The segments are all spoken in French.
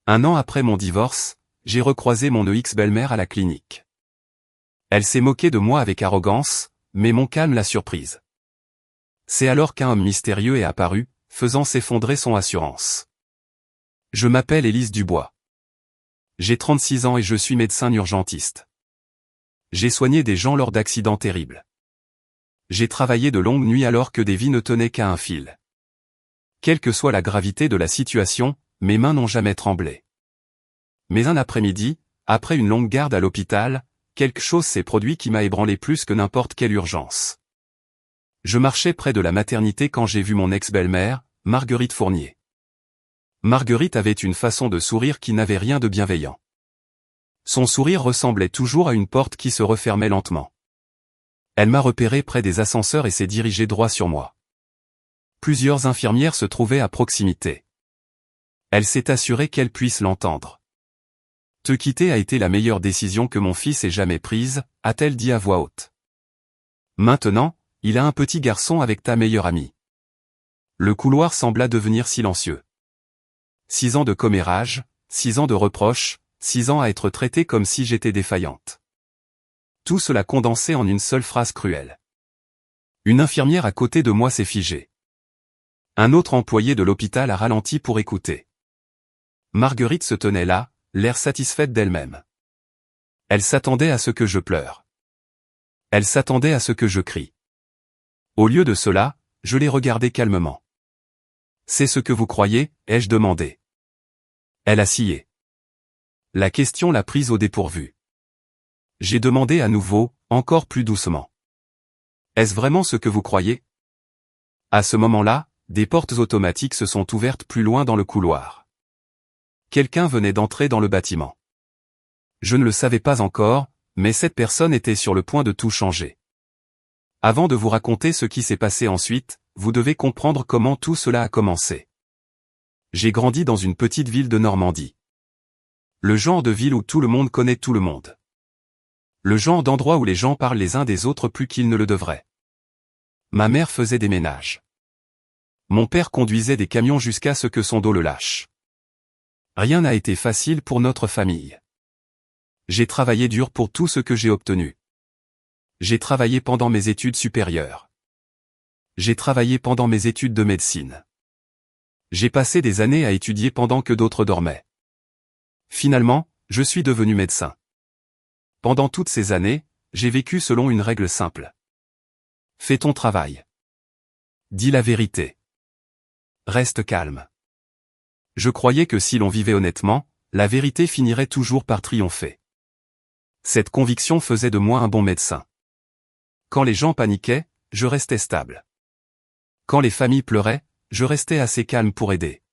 Un an après mon divorce, j'ai recroisé mon ex-belle-mère à la clinique. Elle s'est moquée de moi avec arrogance, mais mon calme l'a surprise. C'est alors qu'un homme mystérieux est apparu, faisant s'effondrer son assurance. Je m'appelle Élise Dubois. J'ai 36 ans et je suis médecin urgentiste. J'ai soigné des gens lors d'accidents terribles. J'ai travaillé de longues nuits alors que des vies ne tenaient qu'à un fil. Quelle que soit la gravité de la situation, mes mains n'ont jamais tremblé. Mais un après-midi, après une longue garde à l'hôpital, quelque chose s'est produit qui m'a ébranlé plus que n'importe quelle urgence. Je marchais près de la maternité quand j'ai vu mon ex-belle-mère, Marguerite Fournier. Marguerite avait une façon de sourire qui n'avait rien de bienveillant. Son sourire ressemblait toujours à une porte qui se refermait lentement. Elle m'a repéré près des ascenseurs et s'est dirigée droit sur moi. Plusieurs infirmières se trouvaient à proximité. Elle s'est assurée qu'elle puisse l'entendre. « Te quitter a été la meilleure décision que mon fils ait jamais prise », a-t-elle dit à voix haute. « Maintenant, il a un petit garçon avec ta meilleure amie. » Le couloir sembla devenir silencieux. 6 ans de commérage, 6 ans de reproches, 6 ans à être traitée comme si j'étais défaillante. Tout cela condensé en une seule phrase cruelle. Une infirmière à côté de moi s'est figée. Un autre employé de l'hôpital a ralenti pour écouter. Marguerite se tenait là, l'air satisfaite d'elle-même. Elle s'attendait à ce que je pleure. Elle s'attendait à ce que je crie. Au lieu de cela, je l'ai regardée calmement. « C'est ce que vous croyez ?» ai-je demandé. Elle a scié. La question l'a prise au dépourvu. J'ai demandé à nouveau, encore plus doucement. « Est-ce vraiment ce que vous croyez ?» À ce moment-là, des portes automatiques se sont ouvertes plus loin dans le couloir. Quelqu'un venait d'entrer dans le bâtiment. Je ne le savais pas encore, mais cette personne était sur le point de tout changer. Avant de vous raconter ce qui s'est passé ensuite, vous devez comprendre comment tout cela a commencé. J'ai grandi dans une petite ville de Normandie. Le genre de ville où tout le monde connaît tout le monde. Le genre d'endroit où les gens parlent les uns des autres plus qu'ils ne le devraient. Ma mère faisait des ménages. Mon père conduisait des camions jusqu'à ce que son dos le lâche. Rien n'a été facile pour notre famille. J'ai travaillé dur pour tout ce que j'ai obtenu. J'ai travaillé pendant mes études supérieures. J'ai travaillé pendant mes études de médecine. J'ai passé des années à étudier pendant que d'autres dormaient. Finalement, je suis devenu médecin. Pendant toutes ces années, j'ai vécu selon une règle simple. Fais ton travail. Dis la vérité. Reste calme. Je croyais que si l'on vivait honnêtement, la vérité finirait toujours par triompher. Cette conviction faisait de moi un bon médecin. Quand les gens paniquaient, je restais stable. Quand les familles pleuraient, je restais assez calme pour aider.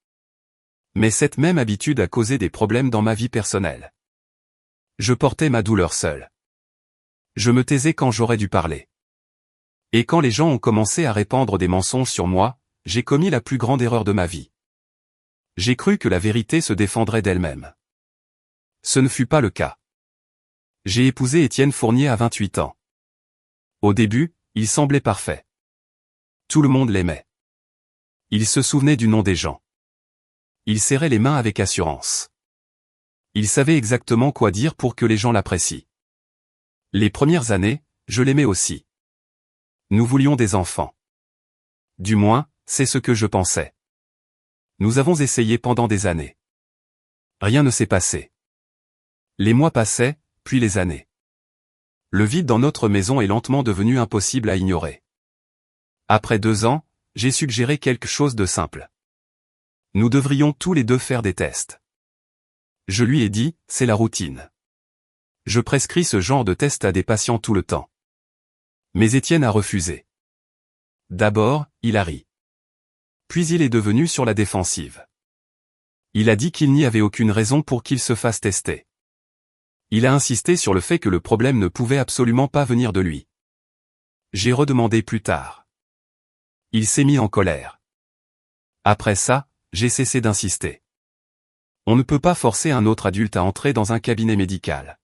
Mais cette même habitude a causé des problèmes dans ma vie personnelle. Je portais ma douleur seule. Je me taisais quand j'aurais dû parler. Et quand les gens ont commencé à répandre des mensonges sur moi, j'ai commis la plus grande erreur de ma vie. J'ai cru que la vérité se défendrait d'elle-même. Ce ne fut pas le cas. J'ai épousé Étienne Fournier à 28 ans. Au début, il semblait parfait. Tout le monde l'aimait. Il se souvenait du nom des gens. Il serrait les mains avec assurance. Il savait exactement quoi dire pour que les gens l'apprécient. Les premières années, je l'aimais aussi. Nous voulions des enfants. Du moins, c'est ce que je pensais. Nous avons essayé pendant des années. Rien ne s'est passé. Les mois passaient, puis les années. Le vide dans notre maison est lentement devenu impossible à ignorer. Après 2 ans, j'ai suggéré quelque chose de simple. Nous devrions tous les deux faire des tests. Je lui ai dit, c'est la routine. Je prescris ce genre de test à des patients tout le temps. Mais Étienne a refusé. D'abord, il a ri. Puis il est devenu sur la défensive. Il a dit qu'il n'y avait aucune raison pour qu'il se fasse tester. Il a insisté sur le fait que le problème ne pouvait absolument pas venir de lui. J'ai redemandé plus tard. Il s'est mis en colère. Après ça, j'ai cessé d'insister. On ne peut pas forcer un autre adulte à entrer dans un cabinet médical.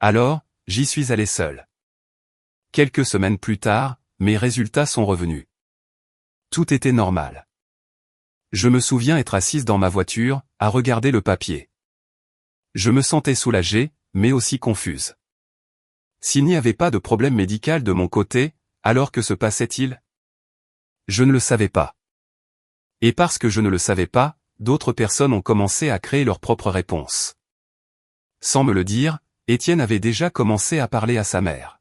Alors, j'y suis allé seul. Quelques semaines plus tard, mes résultats sont revenus. Tout était normal. Je me souviens être assise dans ma voiture, à regarder le papier. Je me sentais soulagée, mais aussi confuse. S'il n'y avait pas de problème médical de mon côté, alors que se passait-il? Je ne le savais pas. Et parce que je ne le savais pas, d'autres personnes ont commencé à créer leurs propres réponses. Sans me le dire, Étienne avait déjà commencé à parler à sa mère.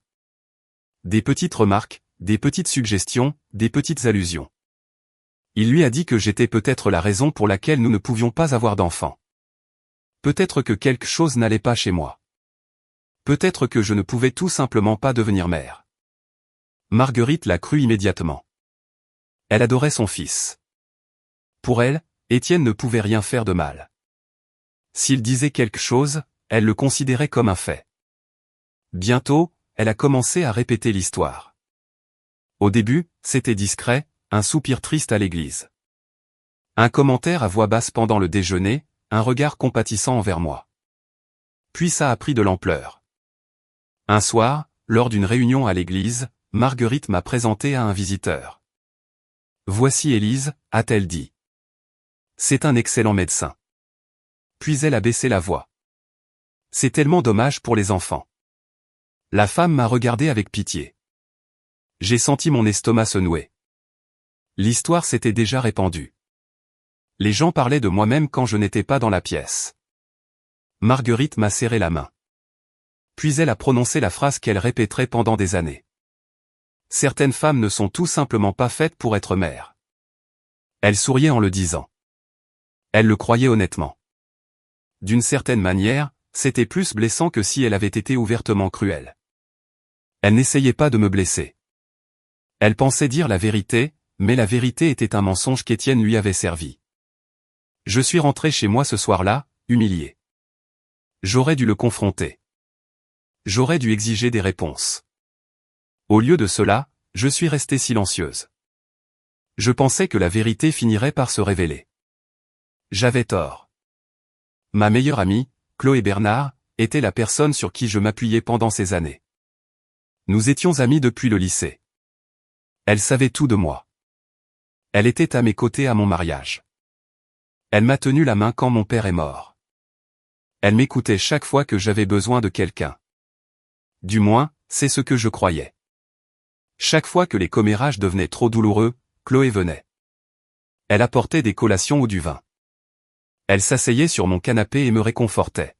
Des petites remarques, des petites suggestions, des petites allusions. Il lui a dit que j'étais peut-être la raison pour laquelle nous ne pouvions pas avoir d'enfants. Peut-être que quelque chose n'allait pas chez moi. Peut-être que je ne pouvais tout simplement pas devenir mère. Marguerite l'a cru immédiatement. Elle adorait son fils. Pour elle, Étienne ne pouvait rien faire de mal. S'il disait quelque chose, elle le considérait comme un fait. Bientôt, elle a commencé à répéter l'histoire. Au début, c'était discret, un soupir triste à l'église. Un commentaire à voix basse pendant le déjeuner, un regard compatissant envers moi. Puis ça a pris de l'ampleur. Un soir, lors d'une réunion à l'église, Marguerite m'a présenté à un visiteur. « Voici Élise », a-t-elle dit. « C'est un excellent médecin. » Puis elle a baissé la voix. « C'est tellement dommage pour les enfants. » La femme m'a regardé avec pitié. J'ai senti mon estomac se nouer. L'histoire s'était déjà répandue. Les gens parlaient de moi-même quand je n'étais pas dans la pièce. Marguerite m'a serré la main. Puis elle a prononcé la phrase qu'elle répéterait pendant des années. Certaines femmes ne sont tout simplement pas faites pour être mères. Elle souriait en le disant. Elle le croyait honnêtement. D'une certaine manière, c'était plus blessant que si elle avait été ouvertement cruelle. Elle n'essayait pas de me blesser. Elle pensait dire la vérité, mais la vérité était un mensonge qu'Étienne lui avait servi. Je suis rentré chez moi ce soir-là, humilié. J'aurais dû le confronter. J'aurais dû exiger des réponses. Au lieu de cela, je suis restée silencieuse. Je pensais que la vérité finirait par se révéler. J'avais tort. Ma meilleure amie, Chloé Bernard, était la personne sur qui je m'appuyais pendant ces années. Nous étions amis depuis le lycée. Elle savait tout de moi. Elle était à mes côtés à mon mariage. Elle m'a tenu la main quand mon père est mort. Elle m'écoutait chaque fois que j'avais besoin de quelqu'un. Du moins, c'est ce que je croyais. Chaque fois que les commérages devenaient trop douloureux, Chloé venait. Elle apportait des collations ou du vin. Elle s'asseyait sur mon canapé et me réconfortait.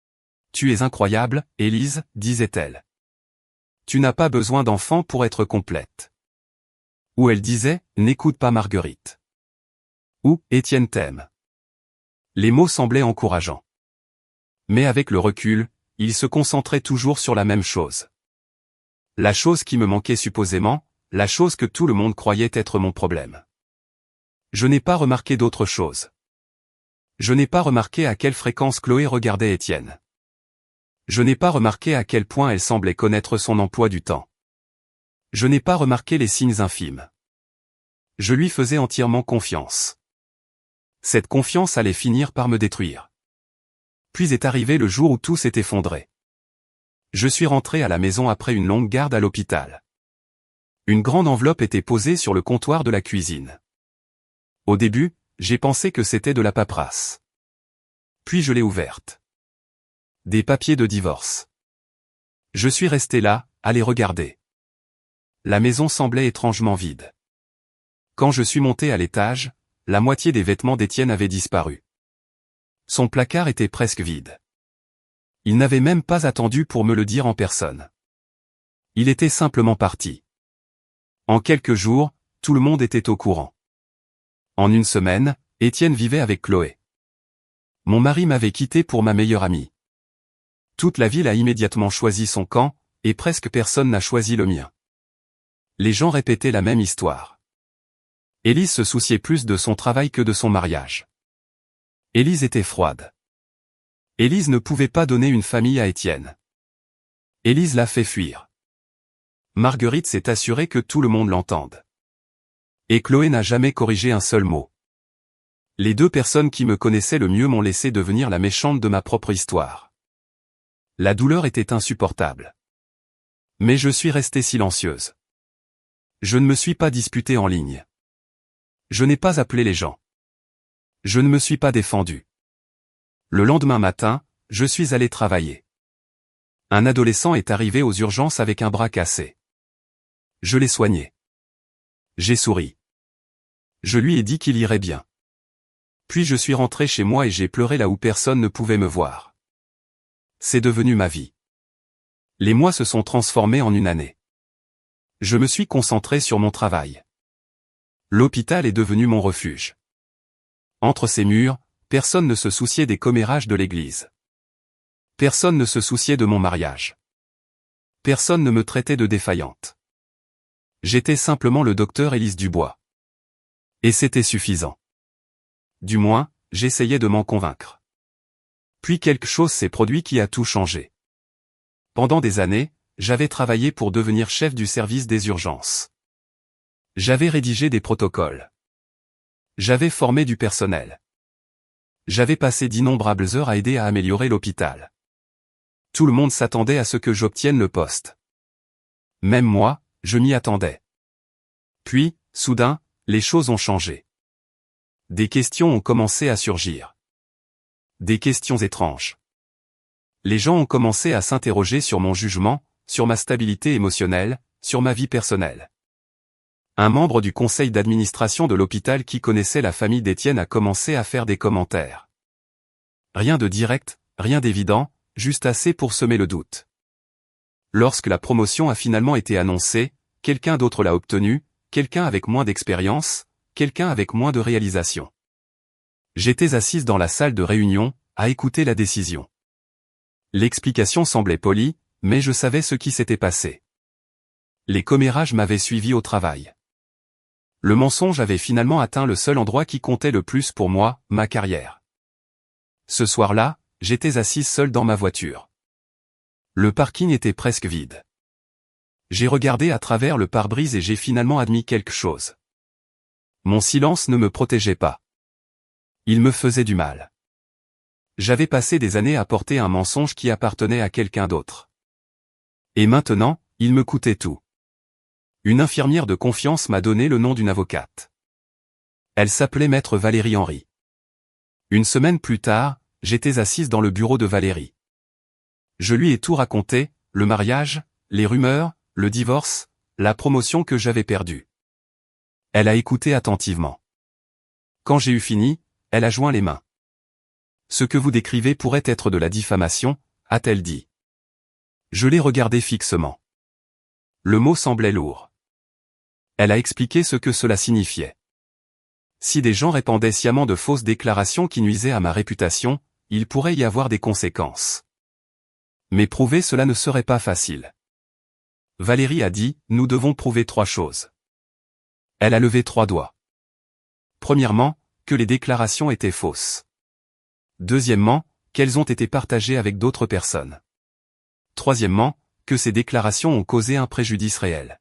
« Tu es incroyable, Élise », disait-elle. « Tu n'as pas besoin d'enfants pour être complète. » Ou elle disait, « N'écoute pas Marguerite. » Ou, « Étienne t'aime. » Les mots semblaient encourageants. Mais avec le recul, ils se concentraient toujours sur la même chose. La chose qui me manquait supposément, la chose que tout le monde croyait être mon problème. Je n'ai pas remarqué d'autre chose. Je n'ai pas remarqué à quelle fréquence Chloé regardait Étienne. Je n'ai pas remarqué à quel point elle semblait connaître son emploi du temps. Je n'ai pas remarqué les signes infimes. Je lui faisais entièrement confiance. Cette confiance allait finir par me détruire. Puis est arrivé le jour où tout s'est effondré. Je suis rentré à la maison après une longue garde à l'hôpital. Une grande enveloppe était posée sur le comptoir de la cuisine. Au début, j'ai pensé que c'était de la paperasse. Puis je l'ai ouverte. Des papiers de divorce. Je suis resté là, à les regarder. La maison semblait étrangement vide. Quand je suis monté à l'étage, la moitié des vêtements d'Étienne avaient disparu. Son placard était presque vide. Il n'avait même pas attendu pour me le dire en personne. Il était simplement parti. En quelques jours, tout le monde était au courant. En une semaine, Étienne vivait avec Chloé. Mon mari m'avait quitté pour ma meilleure amie. Toute la ville a immédiatement choisi son camp, et presque personne n'a choisi le mien. Les gens répétaient la même histoire. Élise se souciait plus de son travail que de son mariage. Élise était froide. Élise ne pouvait pas donner une famille à Étienne. Élise l'a fait fuir. Marguerite s'est assurée que tout le monde l'entende. Et Chloé n'a jamais corrigé un seul mot. Les deux personnes qui me connaissaient le mieux m'ont laissé devenir la méchante de ma propre histoire. La douleur était insupportable. Mais je suis restée silencieuse. Je ne me suis pas disputée en ligne. Je n'ai pas appelé les gens. Je ne me suis pas défendu. Le lendemain matin, je suis allé travailler. Un adolescent est arrivé aux urgences avec un bras cassé. Je l'ai soigné. J'ai souri. Je lui ai dit qu'il irait bien. Puis je suis rentré chez moi et j'ai pleuré là où personne ne pouvait me voir. C'est devenu ma vie. Les mois se sont transformés en une année. Je me suis concentré sur mon travail. L'hôpital est devenu mon refuge. Entre ces murs, personne ne se souciait des commérages de l'église. Personne ne se souciait de mon mariage. Personne ne me traitait de défaillante. J'étais simplement le docteur Élise Dubois. Et c'était suffisant. Du moins, j'essayais de m'en convaincre. Puis quelque chose s'est produit qui a tout changé. Pendant des années, j'avais travaillé pour devenir chef du service des urgences. J'avais rédigé des protocoles. J'avais formé du personnel. J'avais passé d'innombrables heures à aider à améliorer l'hôpital. Tout le monde s'attendait à ce que j'obtienne le poste. Même moi, je m'y attendais. Puis, soudain, les choses ont changé. Des questions ont commencé à surgir. Des questions étranges. Les gens ont commencé à s'interroger sur mon jugement, sur ma stabilité émotionnelle, sur ma vie personnelle. Un membre du conseil d'administration de l'hôpital qui connaissait la famille d'Étienne a commencé à faire des commentaires. Rien de direct, rien d'évident, juste assez pour semer le doute. Lorsque la promotion a finalement été annoncée, quelqu'un d'autre l'a obtenue, quelqu'un avec moins d'expérience, quelqu'un avec moins de réalisation. J'étais assise dans la salle de réunion, à écouter la décision. L'explication semblait polie, mais je savais ce qui s'était passé. Les commérages m'avaient suivi au travail. Le mensonge avait finalement atteint le seul endroit qui comptait le plus pour moi, ma carrière. Ce soir-là, j'étais assise seule dans ma voiture. Le parking était presque vide. J'ai regardé à travers le pare-brise et j'ai finalement admis quelque chose. Mon silence ne me protégeait pas. Il me faisait du mal. J'avais passé des années à porter un mensonge qui appartenait à quelqu'un d'autre. Et maintenant, il me coûtait tout. Une infirmière de confiance m'a donné le nom d'une avocate. Elle s'appelait Maître Valérie Henry. Une semaine plus tard, j'étais assise dans le bureau de Valérie. Je lui ai tout raconté, le mariage, les rumeurs, le divorce, la promotion que j'avais perdue. Elle a écouté attentivement. Quand j'ai eu fini, elle a joint les mains. Ce que vous décrivez pourrait être de la diffamation, a-t-elle dit. Je l'ai regardé fixement. Le mot semblait lourd. Elle a expliqué ce que cela signifiait. Si des gens répandaient sciemment de fausses déclarations qui nuisaient à ma réputation, il pourrait y avoir des conséquences. Mais prouver cela ne serait pas facile. Valérie a dit, nous devons prouver 3 choses. Elle a levé 3 doigts. Premièrement, que les déclarations étaient fausses. Deuxièmement, qu'elles ont été partagées avec d'autres personnes. Troisièmement, que ces déclarations ont causé un préjudice réel.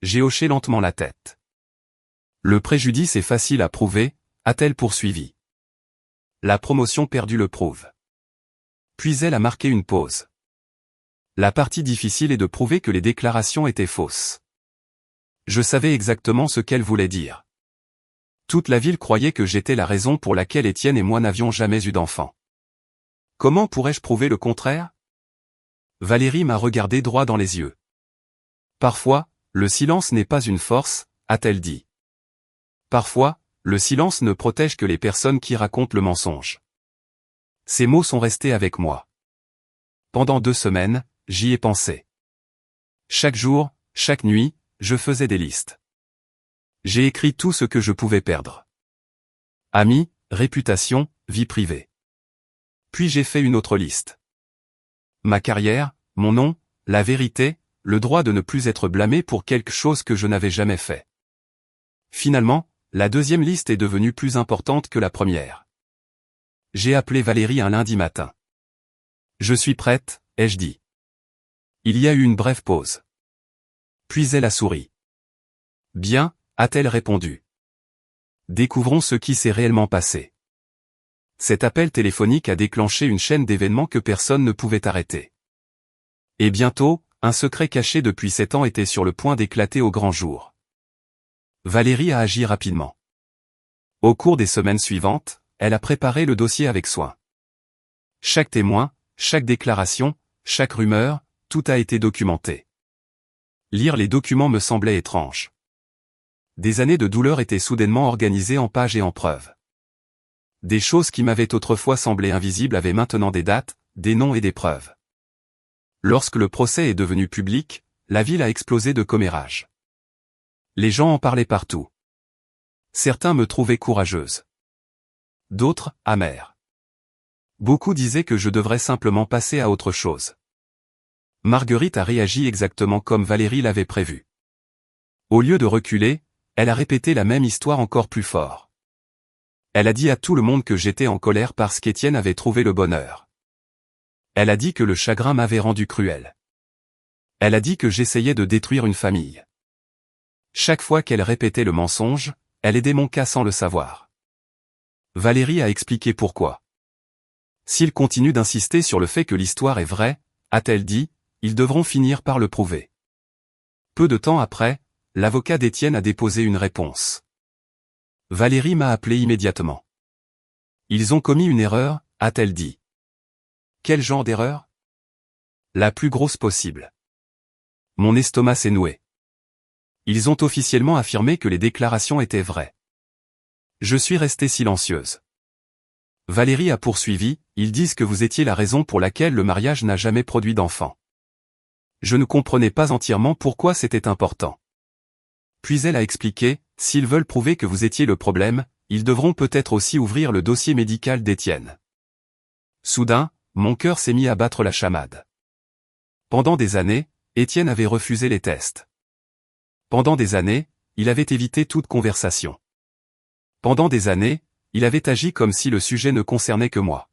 J'ai hoché lentement la tête. Le préjudice est facile à prouver, a-t-elle poursuivi. La promotion perdue le prouve. Puis elle a marqué une pause. La partie difficile est de prouver que les déclarations étaient fausses. Je savais exactement ce qu'elle voulait dire. Toute la ville croyait que j'étais la raison pour laquelle Étienne et moi n'avions jamais eu d'enfant. Comment pourrais-je prouver le contraire? Valérie m'a regardé droit dans les yeux. Parfois, le silence n'est pas une force, a-t-elle dit. Parfois, le silence ne protège que les personnes qui racontent le mensonge. Ces mots sont restés avec moi. Pendant 2 semaines, j'y ai pensé. Chaque jour, chaque nuit, je faisais des listes. J'ai écrit tout ce que je pouvais perdre. Amis, réputation, vie privée. Puis j'ai fait une autre liste. Ma carrière, mon nom, la vérité, le droit de ne plus être blâmé pour quelque chose que je n'avais jamais fait. Finalement, la deuxième liste est devenue plus importante que la première. J'ai appelé Valérie un lundi matin. Je suis prête, ai-je dit. Il y a eu une brève pause. Puis elle a souri. Bien, a-t-elle répondu. Découvrons ce qui s'est réellement passé. Cet appel téléphonique a déclenché une chaîne d'événements que personne ne pouvait arrêter. Et bientôt, un secret caché depuis 7 ans était sur le point d'éclater au grand jour. Valérie a agi rapidement. Au cours des semaines suivantes, elle a préparé le dossier avec soin. Chaque témoin, chaque déclaration, chaque rumeur, tout a été documenté. Lire les documents me semblait étrange. Des années de douleur étaient soudainement organisées en pages et en preuves. Des choses qui m'avaient autrefois semblé invisibles avaient maintenant des dates, des noms et des preuves. Lorsque le procès est devenu public, la ville a explosé de commérage. Les gens en parlaient partout. Certains me trouvaient courageuse. D'autres, amère. Beaucoup disaient que je devrais simplement passer à autre chose. Marguerite a réagi exactement comme Valérie l'avait prévu. Au lieu de reculer, elle a répété la même histoire encore plus fort. Elle a dit à tout le monde que j'étais en colère parce qu'Étienne avait trouvé le bonheur. Elle a dit que le chagrin m'avait rendu cruel. Elle a dit que j'essayais de détruire une famille. Chaque fois qu'elle répétait le mensonge, elle aidait mon cas sans le savoir. Valérie a expliqué pourquoi. S'ils continuent d'insister sur le fait que l'histoire est vraie, a-t-elle dit, ils devront finir par le prouver. Peu de temps après, l'avocat d'Étienne a déposé une réponse. Valérie m'a appelé immédiatement. Ils ont commis une erreur, a-t-elle dit. Quel genre d'erreur? La plus grosse possible. Mon estomac s'est noué. Ils ont officiellement affirmé que les déclarations étaient vraies. Je suis restée silencieuse. Valérie a poursuivi, ils disent que vous étiez la raison pour laquelle le mariage n'a jamais produit d'enfant. Je ne comprenais pas entièrement pourquoi c'était important. Puis elle a expliqué, s'ils veulent prouver que vous étiez le problème, ils devront peut-être aussi ouvrir le dossier médical d'Étienne. Soudain, mon cœur s'est mis à battre la chamade. Pendant des années, Étienne avait refusé les tests. Pendant des années, il avait évité toute conversation. Pendant des années, il avait agi comme si le sujet ne concernait que moi.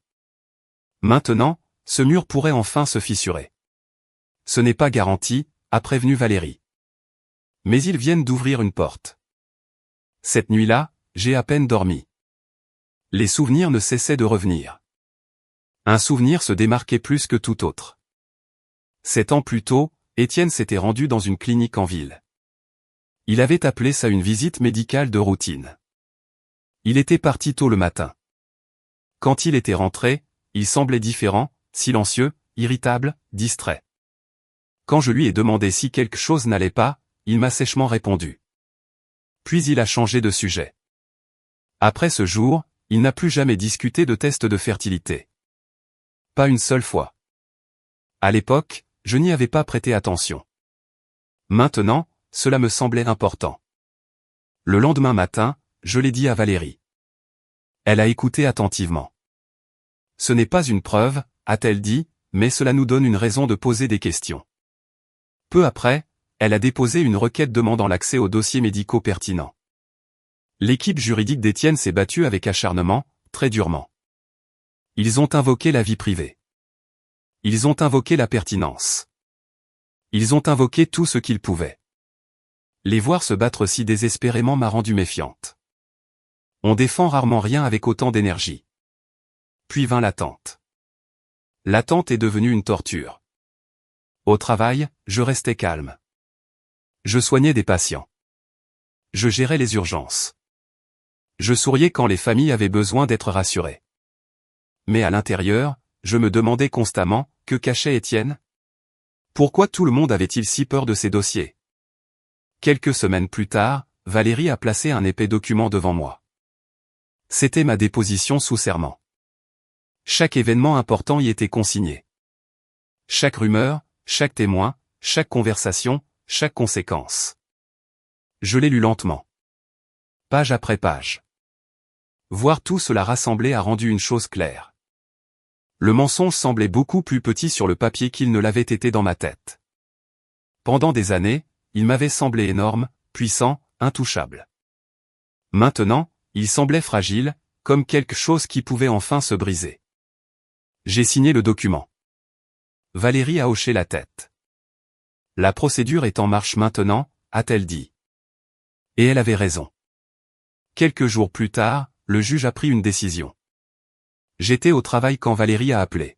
Maintenant, ce mur pourrait enfin se fissurer. Ce n'est pas garanti, a prévenu Valérie. Mais ils viennent d'ouvrir une porte. Cette nuit-là, j'ai à peine dormi. Les souvenirs ne cessaient de revenir. Un souvenir se démarquait plus que tout autre. 7 ans plus tôt, Étienne s'était rendu dans une clinique en ville. Il avait appelé ça une visite médicale de routine. Il était parti tôt le matin. Quand il était rentré, il semblait différent, silencieux, irritable, distrait. Quand je lui ai demandé si quelque chose n'allait pas, il m'a sèchement répondu. Puis il a changé de sujet. Après ce jour, il n'a plus jamais discuté de tests de fertilité. Pas une seule fois. À l'époque, je n'y avais pas prêté attention. Maintenant, cela me semblait important. Le lendemain matin, je l'ai dit à Valérie. Elle a écouté attentivement. Ce n'est pas une preuve, a-t-elle dit, mais cela nous donne une raison de poser des questions. Peu après, elle a déposé une requête demandant l'accès aux dossiers médicaux pertinents. L'équipe juridique d'Étienne s'est battue avec acharnement, très durement. Ils ont invoqué la vie privée. Ils ont invoqué la pertinence. Ils ont invoqué tout ce qu'ils pouvaient. Les voir se battre si désespérément m'a rendu méfiante. On défend rarement rien avec autant d'énergie. Puis vint l'attente. L'attente est devenue une torture. Au travail, je restais calme. Je soignais des patients. Je gérais les urgences. Je souriais quand les familles avaient besoin d'être rassurées. Mais à l'intérieur, je me demandais constamment, que cachait Étienne? Pourquoi tout le monde avait-il si peur de ces dossiers? Quelques semaines plus tard, Valérie a placé un épais document devant moi. C'était ma déposition sous serment. Chaque événement important y était consigné. Chaque rumeur, chaque témoin, chaque conversation, chaque conséquence. Je l'ai lu lentement. Page après page. Voir tout cela rassemblé a rendu une chose claire. Le mensonge semblait beaucoup plus petit sur le papier qu'il ne l'avait été dans ma tête. Pendant des années, il m'avait semblé énorme, puissant, intouchable. Maintenant, il semblait fragile, comme quelque chose qui pouvait enfin se briser. J'ai signé le document. Valérie a hoché la tête. La procédure est en marche maintenant, a-t-elle dit. Et elle avait raison. Quelques jours plus tard, le juge a pris une décision. J'étais au travail quand Valérie a appelé.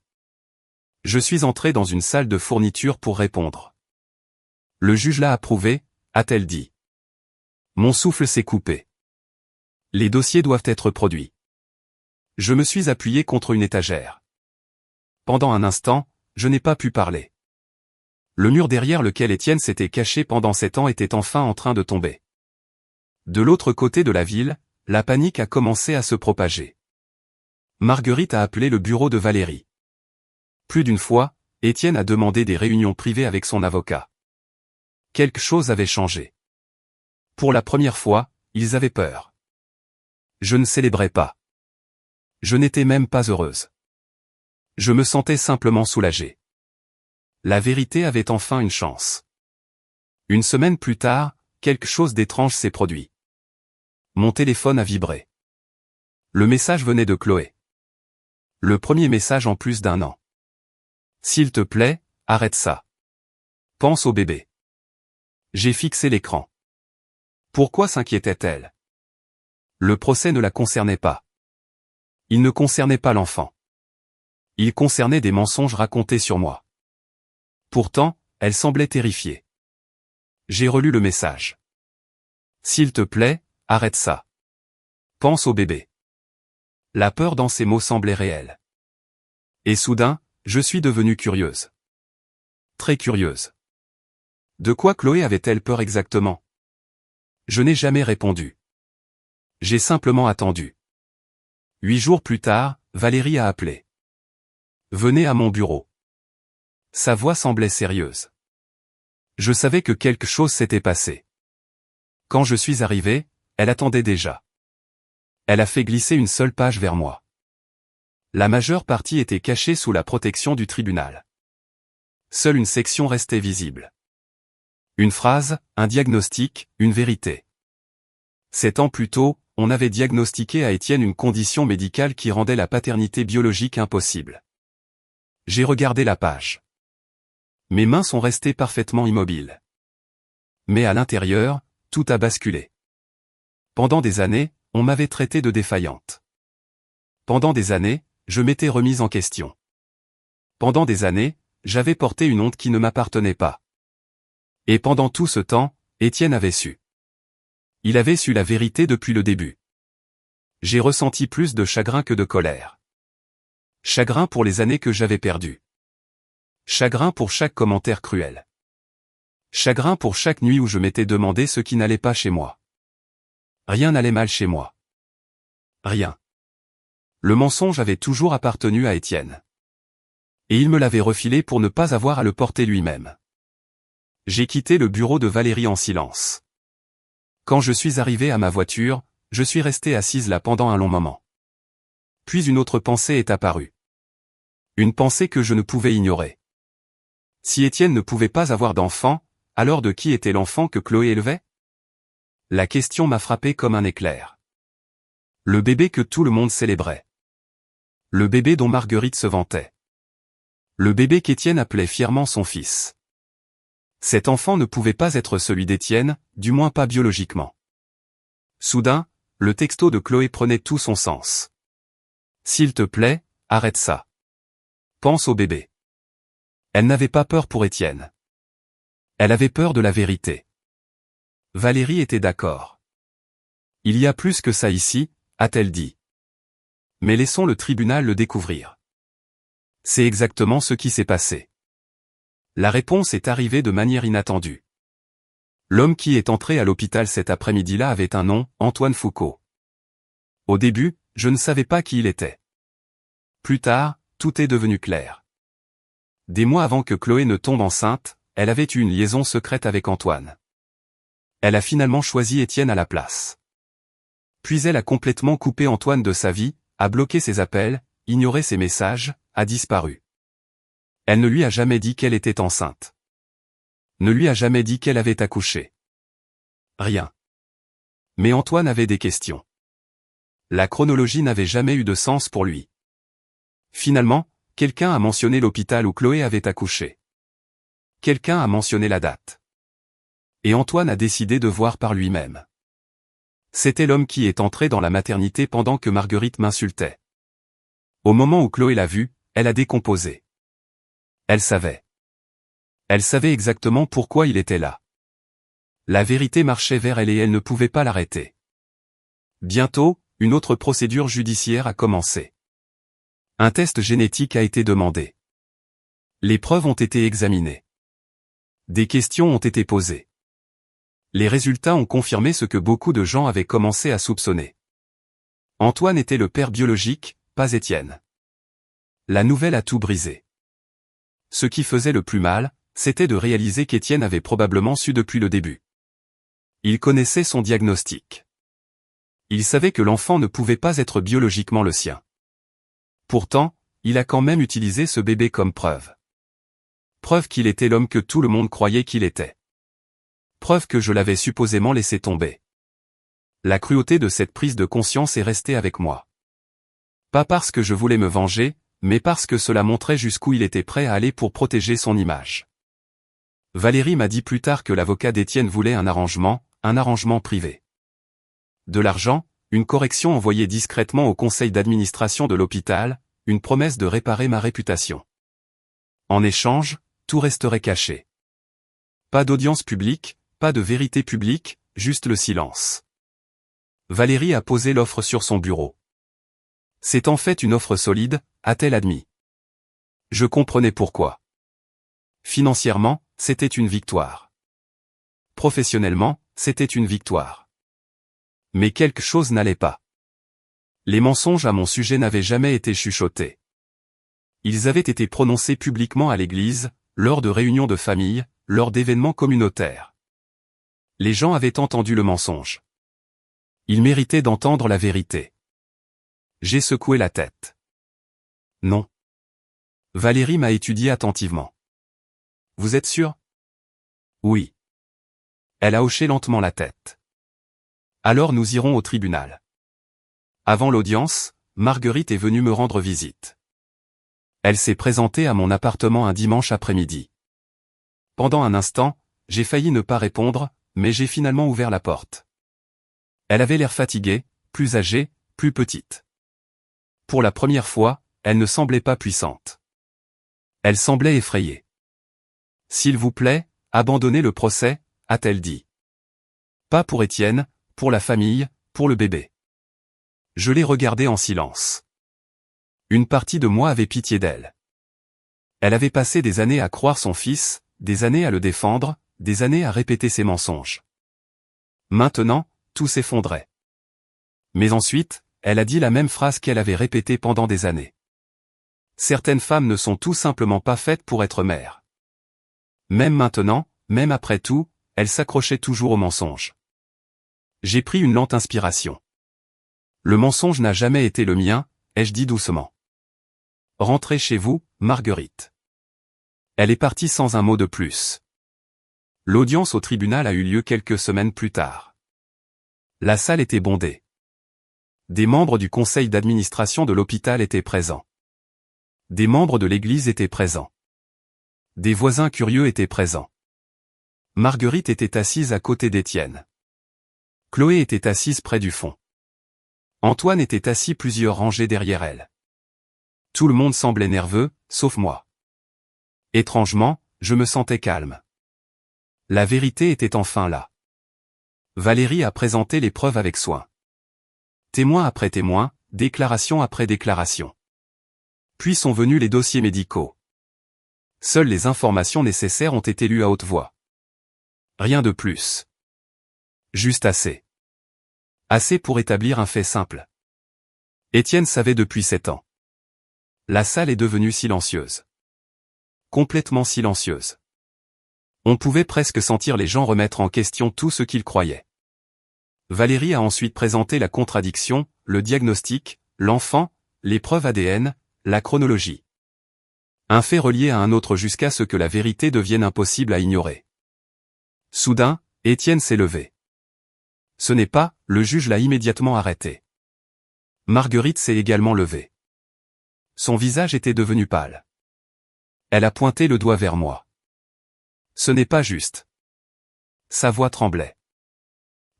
Je suis entré dans une salle de fourniture pour répondre. Le juge l'a approuvé, a-t-elle dit. Mon souffle s'est coupé. Les dossiers doivent être produits. Je me suis appuyé contre une étagère. pendant un instant, je n'ai pas pu parler. Le mur derrière lequel Étienne s'était caché pendant 7 ans était enfin en train de tomber. De l'autre côté de la ville, la panique a commencé à se propager. Marguerite a appelé le bureau de Valérie. Plus d'une fois, Étienne a demandé des réunions privées avec son avocat. Quelque chose avait changé. Pour la première fois, ils avaient peur. Je ne célébrais pas. Je n'étais même pas heureuse. Je me sentais simplement soulagée. La vérité avait enfin une chance. Une semaine plus tard, quelque chose d'étrange s'est produit. Mon téléphone a vibré. Le message venait de Chloé. Le premier message en plus d'1 an. S'il te plaît, arrête ça. Pense au bébé. J'ai fixé l'écran. Pourquoi s'inquiétait-elle? Le procès ne la concernait pas. Il ne concernait pas l'enfant. Il concernait des mensonges racontés sur moi. Pourtant, elle semblait terrifiée. J'ai relu le message. S'il te plaît, arrête ça. Pense au bébé. La peur dans ces mots semblait réelle. Et soudain, je suis devenue curieuse. Très curieuse. De quoi Chloé avait-elle peur exactement? Je n'ai jamais répondu. J'ai simplement attendu. 8 jours plus tard, Valérie a appelé. Venez à mon bureau. Sa voix semblait sérieuse. Je savais que quelque chose s'était passé. Quand je suis arrivé, elle attendait déjà. Elle a fait glisser une seule page vers moi. La majeure partie était cachée sous la protection du tribunal. Seule une section restait visible. Une phrase, un diagnostic, une vérité. 7 ans plus tôt, on avait diagnostiqué à Étienne une condition médicale qui rendait la paternité biologique impossible. J'ai regardé la page. Mes mains sont restées parfaitement immobiles. Mais à l'intérieur, tout a basculé. Pendant des années, on m'avait traité de défaillante. Pendant des années, je m'étais remise en question. Pendant des années, j'avais porté une honte qui ne m'appartenait pas. Et pendant tout ce temps, Étienne avait su. Il avait su la vérité depuis le début. J'ai ressenti plus de chagrin que de colère. Chagrin pour les années que j'avais perdues. Chagrin pour chaque commentaire cruel. Chagrin pour chaque nuit où je m'étais demandé ce qui n'allait pas chez moi. Rien n'allait mal chez moi. Rien. Le mensonge avait toujours appartenu à Étienne. Et il me l'avait refilé pour ne pas avoir à le porter lui-même. J'ai quitté le bureau de Valérie en silence. Quand je suis arrivé à ma voiture, je suis resté assise là pendant un long moment. Puis une autre pensée est apparue. Une pensée que je ne pouvais ignorer. Si Étienne ne pouvait pas avoir d'enfant, alors de qui était l'enfant que Chloé élevait? La question m'a frappé comme un éclair. Le bébé que tout le monde célébrait. Le bébé dont Marguerite se vantait. Le bébé qu'Étienne appelait fièrement son fils. Cet enfant ne pouvait pas être celui d'Étienne, du moins pas biologiquement. Soudain, le texto de Chloé prenait tout son sens. S'il te plaît, arrête ça. Pense au bébé. Elle n'avait pas peur pour Étienne. Elle avait peur de la vérité. Valérie était d'accord. Il y a plus que ça ici, a-t-elle dit. Mais laissons le tribunal le découvrir. C'est exactement ce qui s'est passé. La réponse est arrivée de manière inattendue. L'homme qui est entré à l'hôpital cet après-midi-là avait un nom, Antoine Foucault. Au début, je ne savais pas qui il était. Plus tard, tout est devenu clair. Des mois avant que Chloé ne tombe enceinte, elle avait eu une liaison secrète avec Antoine. Elle a finalement choisi Étienne à la place. Puis elle a complètement coupé Antoine de sa vie, a bloqué ses appels, ignoré ses messages, a disparu. Elle ne lui a jamais dit qu'elle était enceinte. Ne lui a jamais dit qu'elle avait accouché. Rien. Mais Antoine avait des questions. La chronologie n'avait jamais eu de sens pour lui. Finalement, quelqu'un a mentionné l'hôpital où Chloé avait accouché. Quelqu'un a mentionné la date. Et Antoine a décidé de voir par lui-même. C'était l'homme qui est entré dans la maternité pendant que Marguerite m'insultait. Au moment où Chloé l'a vu, elle a décomposé. Elle savait. Elle savait exactement pourquoi il était là. La vérité marchait vers elle et elle ne pouvait pas l'arrêter. Bientôt, une autre procédure judiciaire a commencé. Un test génétique a été demandé. Les preuves ont été examinées. Des questions ont été posées. Les résultats ont confirmé ce que beaucoup de gens avaient commencé à soupçonner. Antoine était le père biologique, pas Étienne. La nouvelle a tout brisé. Ce qui faisait le plus mal, c'était de réaliser qu'Étienne avait probablement su depuis le début. Il connaissait son diagnostic. Il savait que l'enfant ne pouvait pas être biologiquement le sien. Pourtant, il a quand même utilisé ce bébé comme preuve. Preuve qu'il était l'homme que tout le monde croyait qu'il était. Preuve que je l'avais supposément laissé tomber. La cruauté de cette prise de conscience est restée avec moi. Pas parce que je voulais me venger, mais parce que cela montrait jusqu'où il était prêt à aller pour protéger son image. Valérie m'a dit plus tard que l'avocat d'Étienne voulait un arrangement privé. De l'argent, une correction envoyée discrètement au conseil d'administration de l'hôpital, une promesse de réparer ma réputation. En échange, tout resterait caché. Pas d'audience publique, pas de vérité publique, juste le silence. Valérie a posé l'offre sur son bureau. C'est en fait une offre solide, a-t-elle admis. Je comprenais pourquoi. Financièrement, c'était une victoire. Professionnellement, c'était une victoire. Mais quelque chose n'allait pas. Les mensonges à mon sujet n'avaient jamais été chuchotés. Ils avaient été prononcés publiquement à l'église, lors de réunions de famille, lors d'événements communautaires. Les gens avaient entendu le mensonge. Ils méritaient d'entendre la vérité. J'ai secoué la tête. Non. Valérie m'a étudié attentivement. Vous êtes sûr? Oui. Elle a hoché lentement la tête. Alors nous irons au tribunal. Avant l'audience, Marguerite est venue me rendre visite. Elle s'est présentée à mon appartement un dimanche après-midi. Pendant un instant, j'ai failli ne pas répondre, mais j'ai finalement ouvert la porte. Elle avait l'air fatiguée, plus âgée, plus petite. Pour la première fois, elle ne semblait pas puissante. Elle semblait effrayée. « S'il vous plaît, abandonnez le procès », a-t-elle dit. Pas pour Étienne, pour la famille, pour le bébé. Je l'ai regardée en silence. Une partie de moi avait pitié d'elle. Elle avait passé des années à croire son fils, des années à le défendre, des années à répéter ses mensonges. Maintenant, tout s'effondrait. Mais ensuite, elle a dit la même phrase qu'elle avait répétée pendant des années. Certaines femmes ne sont tout simplement pas faites pour être mères. Même maintenant, même après tout, elle s'accrochait toujours au mensonge. J'ai pris une lente inspiration. Le mensonge n'a jamais été le mien, ai-je dit doucement. Rentrez chez vous, Marguerite. Elle est partie sans un mot de plus. L'audience au tribunal a eu lieu quelques semaines plus tard. La salle était bondée. Des membres du conseil d'administration de l'hôpital étaient présents. Des membres de l'église étaient présents. Des voisins curieux étaient présents. Marguerite était assise à côté d'Étienne. Chloé était assise près du fond. Antoine était assis plusieurs rangées derrière elle. Tout le monde semblait nerveux, sauf moi. Étrangement, je me sentais calme. La vérité était enfin là. Valérie a présenté les preuves avec soin. Témoin après témoin, déclaration après déclaration. Puis sont venus les dossiers médicaux. Seules les informations nécessaires ont été lues à haute voix. Rien de plus. Juste assez. Assez pour établir un fait simple. Étienne savait depuis 7 ans. La salle est devenue silencieuse. Complètement silencieuse. On pouvait presque sentir les gens remettre en question tout ce qu'ils croyaient. Valérie a ensuite présenté la contradiction, le diagnostic, l'enfant, les preuves ADN, la chronologie. Un fait relié à un autre jusqu'à ce que la vérité devienne impossible à ignorer. Soudain, Étienne s'est levé. Ce n'est pas, le juge l'a immédiatement arrêté. Marguerite s'est également levée. Son visage était devenu pâle. Elle a pointé le doigt vers moi. Ce n'est pas juste. Sa voix tremblait.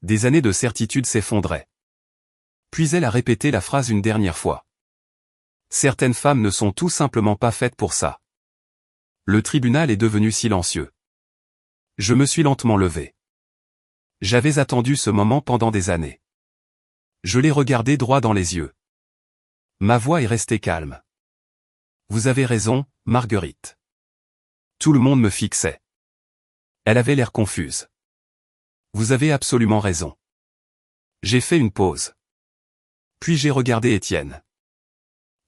Des années de certitude s'effondraient. Puis elle a répété la phrase une dernière fois. Certaines femmes ne sont tout simplement pas faites pour ça. Le tribunal est devenu silencieux. Je me suis lentement levé. J'avais attendu ce moment pendant des années. Je l'ai regardé droit dans les yeux. Ma voix est restée calme. Vous avez raison, Marguerite. Tout le monde me fixait. Elle avait l'air confuse. Vous avez absolument raison. J'ai fait une pause. Puis j'ai regardé Étienne.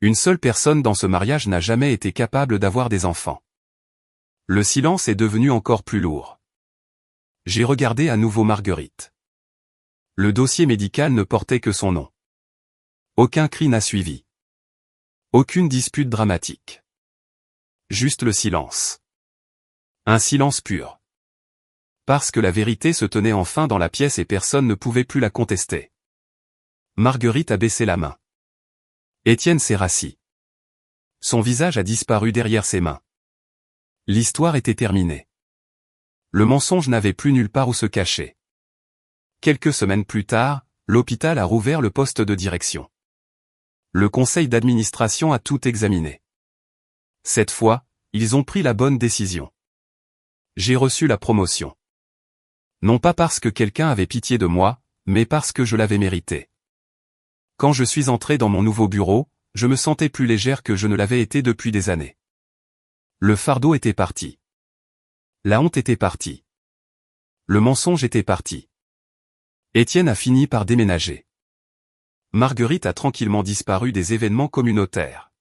Une seule personne dans ce mariage n'a jamais été capable d'avoir des enfants. Le silence est devenu encore plus lourd. J'ai regardé à nouveau Marguerite. Le dossier médical ne portait que son nom. Aucun cri n'a suivi. Aucune dispute dramatique. Juste le silence. Un silence pur. Parce que la vérité se tenait enfin dans la pièce et personne ne pouvait plus la contester. Marguerite a baissé la main. Étienne s'est rassis. Son visage a disparu derrière ses mains. L'histoire était terminée. Le mensonge n'avait plus nulle part où se cacher. Quelques semaines plus tard, l'hôpital a rouvert le poste de direction. Le conseil d'administration a tout examiné. Cette fois, ils ont pris la bonne décision. J'ai reçu la promotion. Non pas parce que quelqu'un avait pitié de moi, mais parce que je l'avais mérité. Quand je suis entré dans mon nouveau bureau, je me sentais plus légère que je ne l'avais été depuis des années. Le fardeau était parti. La honte était partie. Le mensonge était parti. Étienne a fini par déménager. Marguerite a tranquillement disparu des événements communautaires.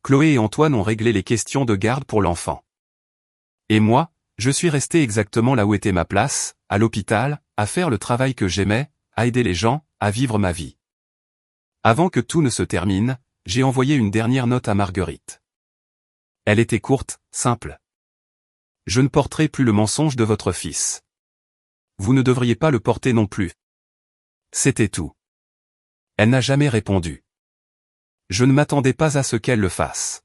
Chloé et Antoine ont réglé les questions de garde pour l'enfant. Et moi, je suis resté exactement là où était ma place, à l'hôpital, à faire le travail que j'aimais, à aider les gens, à vivre ma vie. Avant que tout ne se termine, j'ai envoyé une dernière note à Marguerite. Elle était courte, simple. Je ne porterai plus le mensonge de votre fils. Vous ne devriez pas le porter non plus. C'était tout. Elle n'a jamais répondu. Je ne m'attendais pas à ce qu'elle le fasse.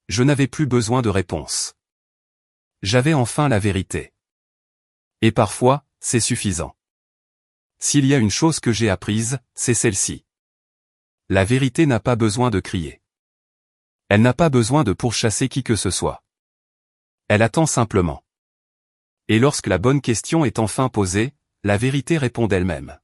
Je n'avais plus besoin de réponse. J'avais enfin la vérité. Et parfois, c'est suffisant. S'il y a une chose que j'ai apprise, c'est celle-ci. La vérité n'a pas besoin de crier. Elle n'a pas besoin de pourchasser qui que ce soit. Elle attend simplement. Et lorsque la bonne question est enfin posée, la vérité répond d'elle-même.